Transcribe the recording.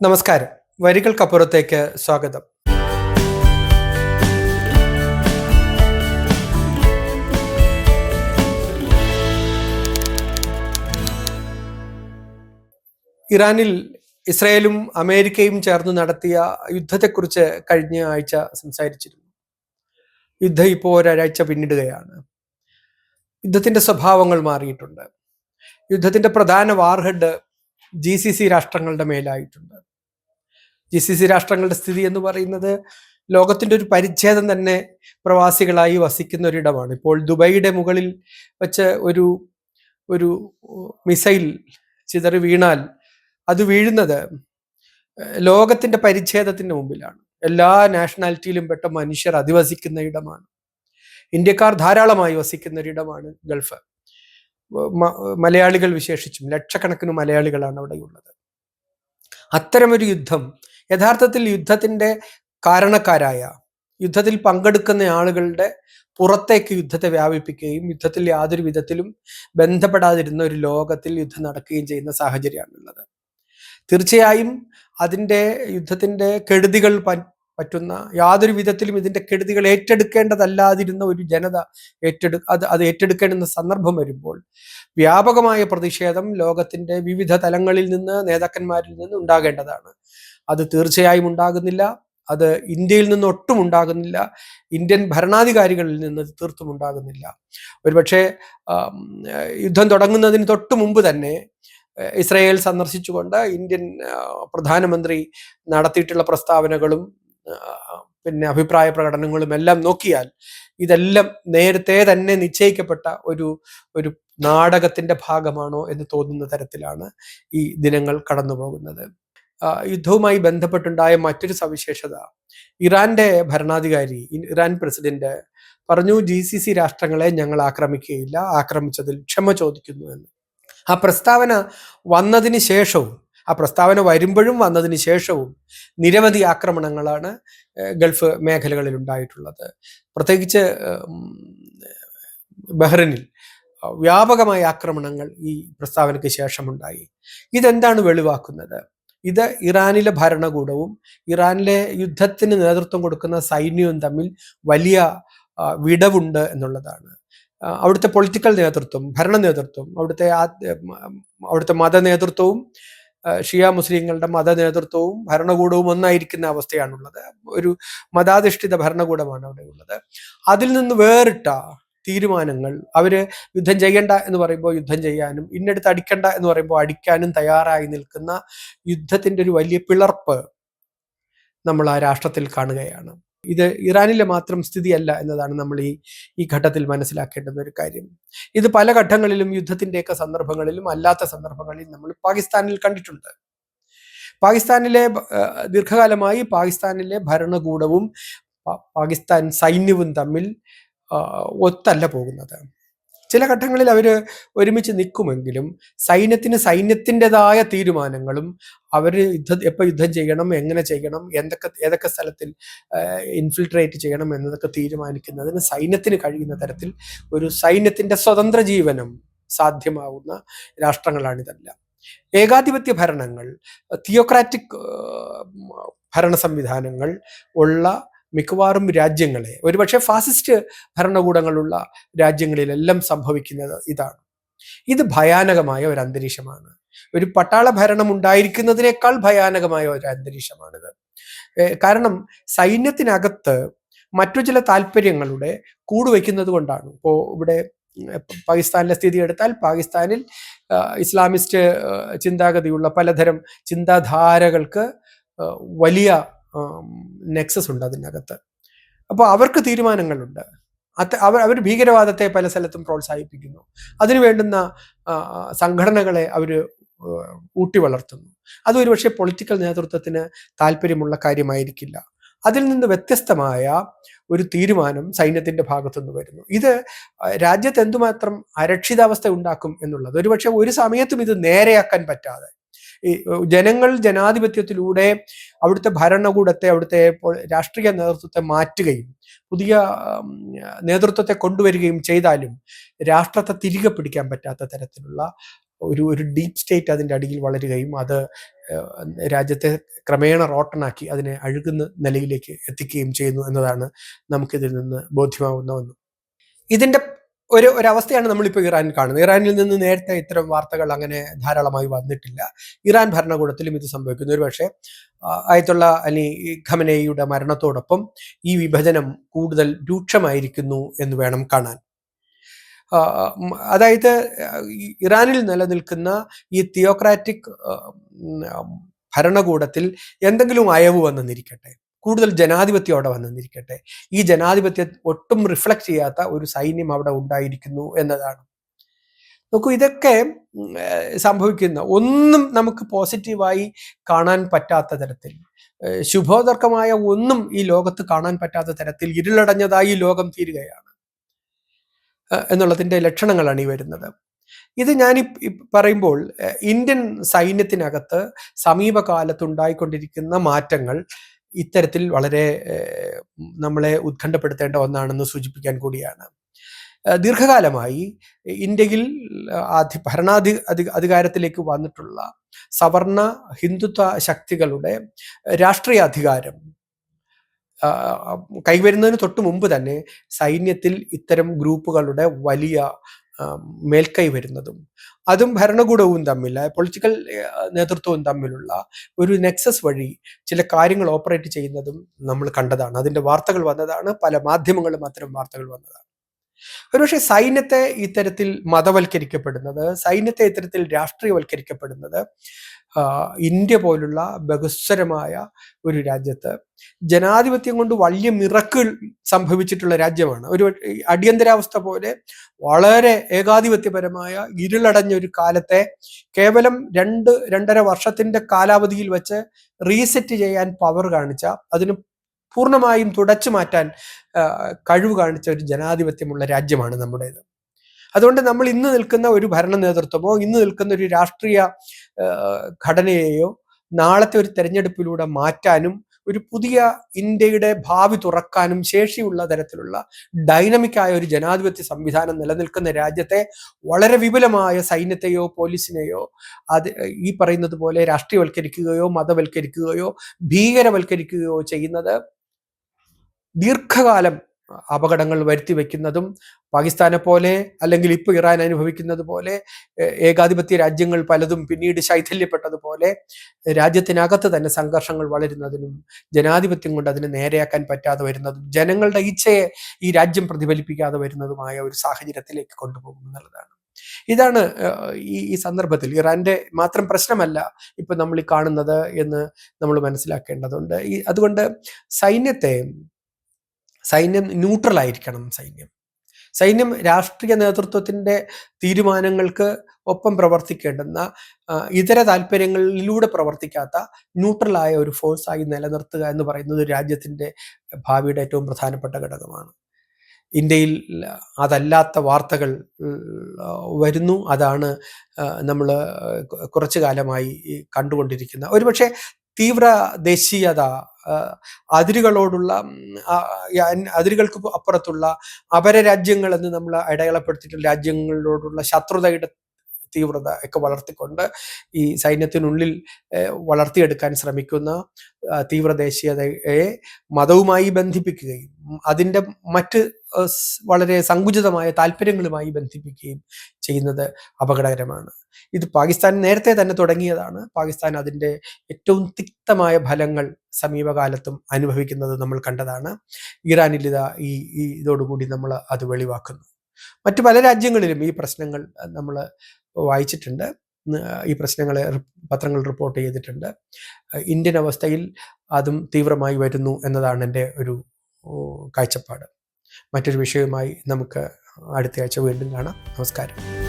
നമസ്കാരം. വരികൾക്കപ്പുറത്തേക്ക് സ്വാഗതം. ഇറാനിൽ ഇസ്രയേലും അമേരിക്കയും ചേർന്ന് നടത്തിയ യുദ്ധത്തെക്കുറിച്ച് കഴിഞ്ഞ ആഴ്ച സംസാരിച്ചിരുന്നു. യുദ്ധം ഇപ്പോൾ ഒരാഴ്ച പിന്നിടുകയാണ്. യുദ്ധത്തിന്റെ സ്വഭാവങ്ങൾ മാറിയിട്ടുണ്ട്. യുദ്ധത്തിന്റെ പ്രധാന വാർഹെഡ് GCC രാഷ്ട്രങ്ങളുടെ മേലായിട്ടുണ്ട്. GCC രാഷ്ട്രങ്ങളുടെ സ്ഥിതി എന്ന് പറയുന്നത് ലോകത്തിന്റെ ഒരു പരിച്ഛേദം തന്നെ പ്രവാസികളായി വസിക്കുന്ന ഒരിടമാണ്. ഇപ്പോൾ ദുബൈയുടെ മുകളിൽ വെച്ച് ഒരു മിസൈൽ ചിതറി വീണാൽ അത് വീഴുന്നത് ലോകത്തിന്റെ പരിച്ഛേദത്തിന്റെ മുമ്പിലാണ്. എല്ലാ നാഷണാലിറ്റിയിലും പെട്ട മനുഷ്യർ അധിവസിക്കുന്ന ഇടമാണ്. ഇന്ത്യക്കാർ ധാരാളമായി വസിക്കുന്ന ഒരിടമാണ് ഗൾഫ്. മലയാളികൾ വിശേഷിച്ചും ലക്ഷക്കണക്കിന് മലയാളികളാണ് അവിടെയുള്ളത്. അത്തരമൊരു യുദ്ധം യഥാർത്ഥത്തിൽ യുദ്ധത്തിന്റെ കാരണക്കാരായ, യുദ്ധത്തിൽ പങ്കെടുക്കുന്ന ആളുകളുടെ പുറത്തേക്ക് യുദ്ധത്തെ വ്യാപിപ്പിക്കുകയും യുദ്ധത്തിൽ യാതൊരു വിധത്തിലും ബന്ധപ്പെടാതിരുന്ന ഒരു ലോകത്തിൽ യുദ്ധം നടക്കുകയും ചെയ്യുന്ന സാഹചര്യമാണുള്ളത്. തീർച്ചയായും അതിൻ്റെ യുദ്ധത്തിന്റെ കെടുതികൾ പറ്റുന്ന, യാതൊരു വിധത്തിലും ഇതിന്റെ കെടുതികൾ ഏറ്റെടുക്കേണ്ടതല്ലാതിരുന്ന ഒരു ജനത അത് ഏറ്റെടുക്കേണ്ടുന്ന സന്ദർഭം വരുമ്പോൾ വ്യാപകമായ പ്രതിഷേധം ലോകത്തിന്റെ വിവിധ തലങ്ങളിൽ നിന്ന്, നേതാക്കന്മാരിൽ നിന്ന് ഉണ്ടാകേണ്ടതാണ്. അത് തീർച്ചയായും ഉണ്ടാകുന്നില്ല. അത് ഇന്ത്യയിൽ നിന്ന് ഒട്ടും ഉണ്ടാകുന്നില്ല. ഇന്ത്യൻ ഭരണാധികാരികളിൽ നിന്ന് തീർത്തും ഉണ്ടാകുന്നില്ല. ഒരുപക്ഷെ യുദ്ധം തുടങ്ങുന്നതിന് തൊട്ട് മുമ്പ് തന്നെ ഇസ്രായേൽ സന്ദർശിച്ചുകൊണ്ട് ഇന്ത്യൻ പ്രധാനമന്ത്രി നടത്തിയിട്ടുള്ള പ്രസ്താവനകളും പിന്നെ അഭിപ്രായ പ്രകടനങ്ങളും എല്ലാം നോക്കിയാൽ ഇതെല്ലാം നേരത്തെ തന്നെ നിശ്ചയിക്കപ്പെട്ട ഒരു നാടകത്തിന്റെ ഭാഗമാണോ എന്ന് തോന്നുന്ന തരത്തിലാണ് ഈ ദിനങ്ങൾ കടന്നു പോകുന്നത്. യുദ്ധവുമായി ബന്ധപ്പെട്ടുണ്ടായ മറ്റൊരു സവിശേഷത, ഇറാന്റെ ഭരണാധികാരി, ഇറാൻ പ്രസിഡന്റ് പറഞ്ഞു, GCC രാഷ്ട്രങ്ങളെ ഞങ്ങൾ ആക്രമിക്കുകയില്ല, ആക്രമിച്ചതിൽ ക്ഷമ ചോദിക്കുന്നു എന്ന്. ആ പ്രസ്താവന വന്നതിന് ശേഷവും, ആ പ്രസ്താവന വരുമ്പോഴും വന്നതിന് ശേഷവും നിരവധി ആക്രമണങ്ങളാണ് ഗൾഫ് മേഖലകളിൽ ഉണ്ടായിട്ടുള്ളത്. പ്രത്യേകിച്ച് ബഹ്റിനിൽ വ്യാപകമായ ആക്രമണങ്ങൾ ഈ പ്രസ്താവനയ്ക്ക് ശേഷമുണ്ടായി. ഇതെന്താണ് വെളിവാക്കുന്നത്? ഇത് ഇറാനിലെ ഭരണകൂടവും ഇറാനിലെ യുദ്ധത്തിന് നേതൃത്വം കൊടുക്കുന്ന സൈന്യവും തമ്മിൽ വലിയ വിടവുണ്ട് എന്നുള്ളതാണ്. അവിടുത്തെ പൊളിറ്റിക്കൽ നേതൃത്വം, ഭരണ നേതൃത്വം, അവിടുത്തെ മത നേതൃത്വവും ഷിയ മുസ്ലിങ്ങളുടെ മത നേതൃത്വവും ഭരണകൂടവും ഒന്നായിരിക്കുന്ന അവസ്ഥയാണുള്ളത്. ഒരു മതാധിഷ്ഠിത ഭരണകൂടമാണ് അവിടെ ഉള്ളത്. അതിൽ നിന്ന് വേറിട്ട തീരുമാനങ്ങൾ, അവര് യുദ്ധം ചെയ്യണ്ട എന്ന് പറയുമ്പോൾ യുദ്ധം ചെയ്യാനും, ഇന്നടുത്ത് അടിക്കണ്ട എന്ന് പറയുമ്പോൾ അടിക്കാനും തയ്യാറായി നിൽക്കുന്ന യുദ്ധത്തിന്റെ ഒരു വലിയ പിളർപ്പ് നമ്മൾ ആ രാഷ്ട്രത്തിൽ കാണുകയാണ്. ഇത് ഇറാനിലെ മാത്രം സ്ഥിതിയല്ല എന്നതാണ് നമ്മൾ ഈ ഘട്ടത്തിൽ മനസ്സിലാക്കേണ്ടുന്ന ഒരു കാര്യം. ഇത് പല ഘട്ടങ്ങളിലും യുദ്ധത്തിന്റെയൊക്കെ സന്ദർഭങ്ങളിലും അല്ലാത്ത സന്ദർഭങ്ങളിലും നമ്മൾ പാകിസ്ഥാനിൽ കണ്ടിട്ടുണ്ട്. ദീർഘകാലമായി പാകിസ്ഥാനിലെ ഭരണകൂടവും പാകിസ്ഥാൻ സൈന്യവും തമ്മിൽ ഒത്തല്ല പോകുന്നത്. ചില ഘട്ടങ്ങളിൽ അവർ ഒരുമിച്ച് നിൽക്കുമെങ്കിലും സൈന്യത്തിന് സൈന്യത്തിൻ്റെതായ തീരുമാനങ്ങളും, അവർ എപ്പോൾ യുദ്ധം ചെയ്യണം, എങ്ങനെ ചെയ്യണം, ഏതൊക്കെ സ്ഥലത്തിൽ ഇൻഫിൽട്രേറ്റ് ചെയ്യണം എന്നതൊക്കെ തീരുമാനിക്കുന്നതിന് സൈന്യത്തിന് കഴിയുന്ന തരത്തിൽ ഒരു സൈന്യത്തിന്റെ സ്വതന്ത്ര ജീവനം സാധ്യമാവുന്ന രാഷ്ട്രങ്ങളാണിതെല്ലാം. ഏകാധിപത്യ ഭരണങ്ങൾ, തിയോക്രാറ്റിക് ഭരണ സംവിധാനങ്ങൾ ഉള്ള മിക്കവാറും രാജ്യങ്ങളെ, ഒരുപക്ഷെ ഫാസിസ്റ്റ് ഭരണകൂടങ്ങളുള്ള രാജ്യങ്ങളിലെല്ലാം സംഭവിക്കുന്നത് ഇതാണ്. ഇത് ഭയാനകമായ ഒരു അന്തരീക്ഷമാണ്. ഒരു പട്ടാള ഭരണം ഉണ്ടായിരിക്കുന്നതിനേക്കാൾ ഭയാനകമായ ഒരു അന്തരീക്ഷമാണിത്. കാരണം സൈന്യത്തിനകത്ത് മറ്റു ചില താല്പര്യങ്ങളുടെ കൂടുവയ്ക്കുന്നത് കൊണ്ടാണ്. ഇപ്പോൾ ഇവിടെ പാകിസ്ഥാനിലെ സ്ഥിതി എടുത്താൽ, പാകിസ്ഥാനിൽ ഇസ്ലാമിസ്റ്റ് ചിന്താഗതിയുള്ള പലതരം ചിന്താധാരകൾക്ക് വലിയ നെക്സസ് ഉണ്ട് അതിനകത്ത്. അപ്പോൾ അവർക്ക് തീരുമാനങ്ങളുണ്ട്. അവർ ഭീകരവാദത്തെ പല സ്ഥലത്തും പ്രോത്സാഹിപ്പിക്കുന്നു. അതിനു വേണ്ടുന്ന സംഘടനകളെ അവർ ഊട്ടി വളർത്തുന്നു. അത് ഒരുപക്ഷെ പൊളിറ്റിക്കൽ നേതൃത്വത്തിന് താല്പര്യമുള്ള കാര്യമായിരിക്കില്ല. അതിൽ നിന്ന് വ്യത്യസ്തമായ ഒരു തീരുമാനം സൈന്യത്തിന്റെ ഭാഗത്തുനിന്ന് വരുന്നു. ഇത് രാജ്യത്ത് എന്തുമാത്രം അരക്ഷിതാവസ്ഥ ഉണ്ടാക്കും എന്നുള്ളത് ഒരുപക്ഷെ ഒരു സമയത്തും ഇത് നേരെയാക്കാൻ പറ്റാതെ, ഈ ജനങ്ങൾ ജനാധിപത്യത്തിലൂടെ അവിടുത്തെ ഭരണകൂടത്തെ, അവിടുത്തെ രാഷ്ട്രീയ നേതൃത്വത്തെ മാറ്റുകയും പുതിയ നേതൃത്വത്തെ കൊണ്ടുവരികയും ചെയ്താലും രാഷ്ട്രത്തെ തിരികെ പിടിക്കാൻ പറ്റാത്ത തരത്തിലുള്ള ഒരു ഡീപ് സ്റ്റേറ്റ് അതിൻ്റെ അടിയിൽ വളരുകയും അത് രാജ്യത്തെ ക്രമേണ റോട്ടനാക്കി അതിനെ അഴുകുന്ന നിലയിലേക്ക് എത്തിക്കുകയും ചെയ്യുന്നു എന്നതാണ് നമുക്കിതിൽ നിന്ന് ബോധ്യമാവുന്ന ഒന്ന്. ഇതിൻ്റെ ഒരവസ്ഥയാണ് നമ്മളിപ്പോൾ ഇറാനിൽ കാണുന്നത്. ഇറാനിൽ നിന്ന് നേരത്തെ ഇത്തരം വാർത്തകൾ അങ്ങനെ ധാരാളമായി വന്നിട്ടില്ല. ഇറാൻ ഭരണകൂടത്തിലും ഇത് സംഭവിക്കുന്നു. ഒരുപക്ഷെ ആയത്തുള്ള അലി ഖമനേയിയുടെ മരണത്തോടൊപ്പം ഈ വിഭജനം കൂടുതൽ രൂക്ഷമായിരിക്കുന്നു എന്ന് വേണം കാണാൻ. അതായത് ഇറാനിൽ നിലനിൽക്കുന്ന ഈ തിയോക്രാറ്റിക് ഭരണകൂടത്തിൽ എന്തെങ്കിലും അയവ് വന്നെന്നിരിക്കട്ടെ, കൂടുതൽ ജനാധിപത്യം അവിടെ വന്നെന്നിരിക്കട്ടെ, ഈ ജനാധിപത്യം ഒട്ടും റിഫ്ലക്റ്റ് ചെയ്യാത്ത ഒരു സൈന്യം അവിടെ ഉണ്ടായിരിക്കുന്നു എന്നതാണ്. നോക്കൂ, ഇതൊക്കെ സംഭവിക്കുന്ന ഒന്നും നമുക്ക് പോസിറ്റീവായി കാണാൻ പറ്റാത്ത തരത്തിൽ, ശുഭോദർക്കമായ ഒന്നും ഈ ലോകത്ത് കാണാൻ പറ്റാത്ത തരത്തിൽ ഇരുളടഞ്ഞതായി ലോകം തീരുകയാണ് എന്നുള്ളതിൻ്റെ ലക്ഷണങ്ങളാണ് ഈ വരുന്നത്. ഇത് ഞാൻ പറയുമ്പോൾ ഇന്ത്യൻ സൈന്യത്തിനകത്ത് സമീപകാലത്തുണ്ടായിക്കൊണ്ടിരിക്കുന്ന മാറ്റങ്ങൾ ഇത്തരത്തിൽ വളരെ നമ്മളെ ഉത്കണ്ഠപ്പെടുത്തേണ്ട ഒന്നാണെന്ന് സൂചിപ്പിക്കാൻ കൂടിയാണ്. ദീർഘകാലമായി ഇന്ത്യയിൽ അധികാരത്തിലേക്ക് വന്നിട്ടുള്ള സവർണ ഹിന്ദുത്വ ശക്തികളുടെ രാഷ്ട്രീയ അധികാരം കൈവരുന്നതിന് തൊട്ട് മുമ്പ് തന്നെ സൈന്യത്തിൽ ഇത്തരം ഗ്രൂപ്പുകളുടെ വലിയ മേൽക്കൈ വരുന്നതും അതും ഭരണകൂടവും തമ്മിൽ, പൊളിറ്റിക്കൽ നേതൃത്വവും തമ്മിലുള്ള ഒരു നെക്സസ് വഴി ചില കാര്യങ്ങൾ ഓപ്പറേറ്റ് ചെയ്യുന്നതും നമ്മൾ കണ്ടതാണ്. അതിൻ്റെ വാർത്തകൾ വന്നതാണ്, പല മാധ്യമങ്ങളും അത്തരം വാർത്തകൾ വന്നതാണ്. ഒരുപക്ഷെ സൈന്യത്തെ ഇത്തരത്തിൽ മതവൽക്കരിക്കപ്പെടുന്നത്, സൈന്യത്തെ ഇത്തരത്തിൽ രാഷ്ട്രീയവൽക്കരിക്കപ്പെടുന്നത് ഇന്ത്യ പോലുള്ള ബഹുസ്വരമായ ഒരു രാജ്യത്ത് ജനാധിപത്യം കൊണ്ട് വലിയ മിറക്കിൾ സംഭവിച്ചിട്ടുള്ള രാജ്യമാണ്. ഒരു അടിയന്തരാവസ്ഥ പോലെ വളരെ ഏകാധിപത്യപരമായ ഇരുളടഞ്ഞ ഒരു കാലത്തെ കേവലം 2-2.5 വർഷത്തിന്റെ കാലാവധിയിൽ വെച്ച് റീസെറ്റ് ചെയ്യാൻ പവർ കാണിച്ച, അതിന് പൂർണ്ണമായും തുടച്ചു മാറ്റാൻ കഴിവ് കാണിച്ച ഒരു ജനാധിപത്യമുള്ള രാജ്യമാണ് നമ്മുടേത്. അതുകൊണ്ട് നമ്മൾ ഇന്ന് നിൽക്കുന്ന ഒരു ഭരണ നേതൃത്വമോ ഇന്ന് നിൽക്കുന്ന ഒരു രാഷ്ട്രീയ ഘടനയെയോ നാളത്തെ ഒരു തെരഞ്ഞെടുപ്പിലൂടെ മാറ്റാനും ഒരു പുതിയ ഇന്ത്യയുടെ ഭാവി തുറക്കാനും ശേഷിയുള്ള തരത്തിലുള്ള ഡൈനമിക്കായ ഒരു ജനാധിപത്യ സംവിധാനം നിലനിൽക്കുന്ന രാജ്യത്തെ വളരെ വിപുലമായ സൈന്യത്തെയോ പോലീസിനെയോ ഈ പറയുന്നത് പോലെ രാഷ്ട്രീയവൽക്കരിക്കുകയോ മതവൽക്കരിക്കുകയോ ഭീകരവൽക്കരിക്കുകയോ ചെയ്യുന്നത് ദീർഘകാലം അപകടങ്ങൾ വരുത്തി വയ്ക്കുന്നതും പാകിസ്ഥാനെ പോലെ അല്ലെങ്കിൽ ഇപ്പോൾ ഇറാൻ അനുഭവിക്കുന്നത് പോലെ ഏകാധിപത്യ രാജ്യങ്ങൾ പലതും പിന്നീട് ശൈഥല്യപ്പെട്ടതുപോലെ രാജ്യത്തിനകത്ത് തന്നെ സംഘർഷങ്ങൾ വളരുന്നതിനും ജനാധിപത്യം കൊണ്ട് അതിനെ നേരെയാക്കാൻ പറ്റാതെ വരുന്നതും ജനങ്ങളുടെ ഇച്ഛയെ ഈ രാജ്യം പ്രതിഫലിപ്പിക്കാതെ വരുന്നതുമായ ഒരു സാഹചര്യത്തിലേക്ക് കൊണ്ടുപോകും എന്നുള്ളതാണ്. ഇതാണ് ഈ സന്ദർഭത്തിൽ ഇറാന്റെ മാത്രം പ്രശ്നമല്ല ഇപ്പൊ നമ്മൾ ഈ കാണുന്നത് എന്ന് നമ്മൾ മനസ്സിലാക്കേണ്ടതുണ്ട്. അതുകൊണ്ട് സൈന്യം ന്യൂട്രൽ ആയിരിക്കണം. സൈന്യം രാഷ്ട്രീയ നേതൃത്വത്തിന്റെ തീരുമാനങ്ങൾക്ക് ഒപ്പം പ്രവർത്തിക്കേണ്ടുന്ന, ഇതര താല്പര്യങ്ങളിലൂടെ പ്രവർത്തിക്കാത്ത ന്യൂട്രലായ ഒരു ഫോഴ്സായി നിലനിർത്തുക എന്ന് പറയുന്നത് രാജ്യത്തിന്റെ ഭാവിയുടെ ഏറ്റവും പ്രധാനപ്പെട്ട ഘടകമാണ്. ഇന്ത്യയിൽ അതല്ലാത്ത വാർത്തകൾ വരുന്നു. അതാണ് നമ്മൾ കുറച്ചു കാലമായി കണ്ടുകൊണ്ടിരിക്കുന്ന ഒരുപക്ഷെ തീവ്ര ദേശീയത, അതിരുകളോടുള്ള അതിരുകൾക്ക് അപ്പുറത്തുള്ള അപരരാജ്യങ്ങൾ എന്ന് നമ്മൾ അടയാളപ്പെടുത്തിയിട്ടുള്ള രാജ്യങ്ങളോടുള്ള ശത്രുതയുടെ തീവ്രത ഒക്കെ വളർത്തിക്കൊണ്ട് ഈ സൈന്യത്തിനുള്ളിൽ വളർത്തിയെടുക്കാൻ ശ്രമിക്കുന്ന തീവ്രദേശീയതയെ മതവുമായി ബന്ധിപ്പിക്കുകയും അതിൻ്റെ മറ്റ് വളരെ സങ്കുചിതമായ താല്പര്യങ്ങളുമായി ബന്ധിപ്പിക്കുകയും ചെയ്യുന്നത് അപകടകരമാണ്. ഇത് പാകിസ്ഥാൻ നേരത്തെ തന്നെ തുടങ്ങിയതാണ്. പാകിസ്ഥാൻ അതിൻ്റെ ഏറ്റവും തിക്തമായ ഫലങ്ങൾ സമീപകാലത്തും അനുഭവിക്കുന്നത് നമ്മൾ കണ്ടതാണ്. ഇറാനിൽ ഇതോടുകൂടി നമ്മൾ അത് വെളിവാക്കുന്നു. മറ്റു പല രാജ്യങ്ങളിലും ഈ പ്രശ്നങ്ങൾ നമ്മൾ വായിച്ചിട്ടുണ്ട്. ഈ പ്രശ്നങ്ങളെ പത്രങ്ങൾ റിപ്പോർട്ട് ചെയ്തിട്ടുണ്ട്. ഇന്ത്യൻ അവസ്ഥയിൽ അതും തീവ്രമായി വരുന്നു എന്നതാണ് എൻ്റെ ഒരു കാഴ്ചപ്പാട്. മറ്റൊരു വിഷയവുമായി നമുക്ക് അടുത്ത ആഴ്ച വീണ്ടും കാണാം. നമസ്കാരം.